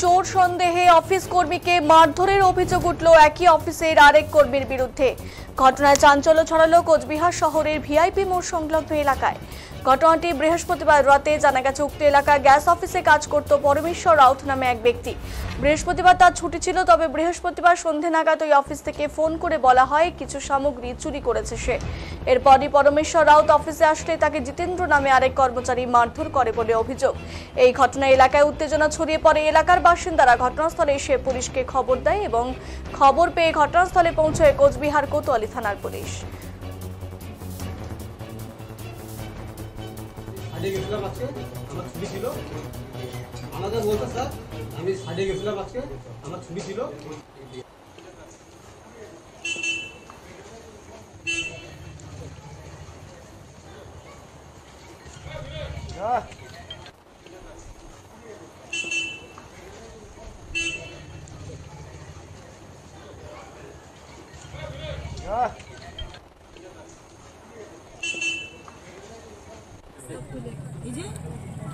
চোর সন্দেহে অফিস কর্মীকে মারধরের অভিযোগ উঠল একই অফিসের আরেক কর্মীর বিরুদ্ধে। ঘটনায় চাঞ্চল্য ছড়ালো কোচবিহার শহরের ভিআইপি মোড় সংলগ্ন এলাকায়। ঘটনাটি বৃহস্পতিবার রাতে জানা গেছে উক্ত এলাকায় গ্যাস অফিসে কাজ করত পরমেশ্বর রাউত নামে এক ব্যক্তি। বৃহস্পতিবার তার ছুটি ছিল, তবে বৃহস্পতিবার সন্ধ্যে নাগাদ ওই অফিস থেকে ফোন করে বলা হয় কিছু সামগ্রী চুরি করেছে সে। এরপরই পরমেশ্বর রাউত অফিসে আসলে তাকে জিতেন্দ্র নামে আরেক কর্মচারী মারধর করে বলে অভিযোগ। এই ঘটনায় এলাকায় উত্তেজনা ছড়িয়ে পড়ে। এলাকার বাসিন্দারা ঘটনাস্থলে এসে পুলিশকে খবর দেয় এবং খবর পেয়ে ঘটনাস্থলে পৌঁছয় কোচবিহার কোতোয়ালি থানার পুলিশ। গেছিলাম আজকে, আমার ছুটি ছিল। আমাদের বলতে স্যার আমি সাইডে গেছিলাম আজকে, আমার ছুটি ছিল।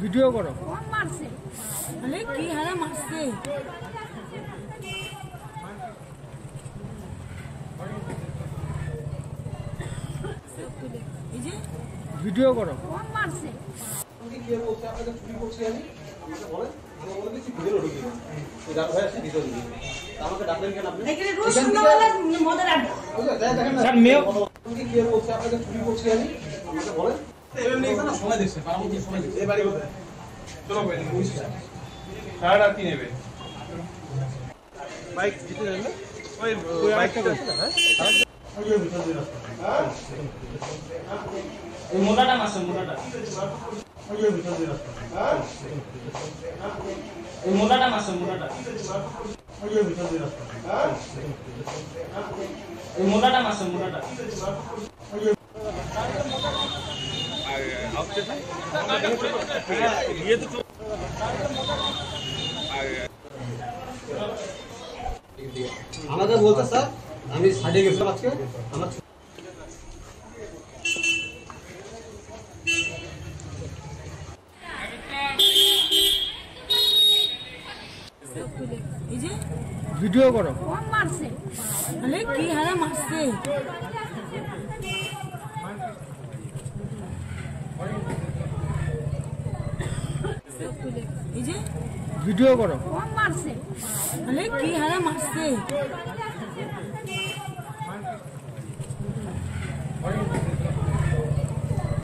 ভিডিও করো। মারছে আরে কি হারা মারছে। ভিডিও করো। মারছে কি কি বলছে আপনাকে ছুটি করছি আমি, আমাকে বলেন। আমি বলে দিচ্ছি ভিডিও ঢুকি এই রাত ভাই আসে ভিডিও ঢুকি আমাকে ডাকলেন কেন আপনি? এখানে রসুনওয়ালা মদের আড্ডা। দেখেন না স্যার মেয়ে কি কি বলছে আপনাকে ছুটি করছি আমি, আমাকে বলেন। এমনি না সময় দিচ্ছে, পারামতি সময় দিচ্ছে। এই বাড়ি কোথায়? চলো ভাই বুঝছি স্যার আর কি নেবে বাইক জিতে দেন না ওই বাইকটা আছে না। হ্যাঁ ওই ভিতর দিয়ে রাস্তা এই মোটাটা মাসে মোটাটা ওই ভিতর দিয়ে রাস্তা এই মোটাটা মাসে মোটাটা ওই ভিতর দিয়ে রাস্তা এই মোটাটা মাসে মোটাটা আমাকে বলতে স্যার আমি সাইডে গেছিলাম আজকে, আমার ভিডিও করো। মারছে আরে কি হারা মারছে। ভিডিও করো। মারছে আরে কি হারা মারছে।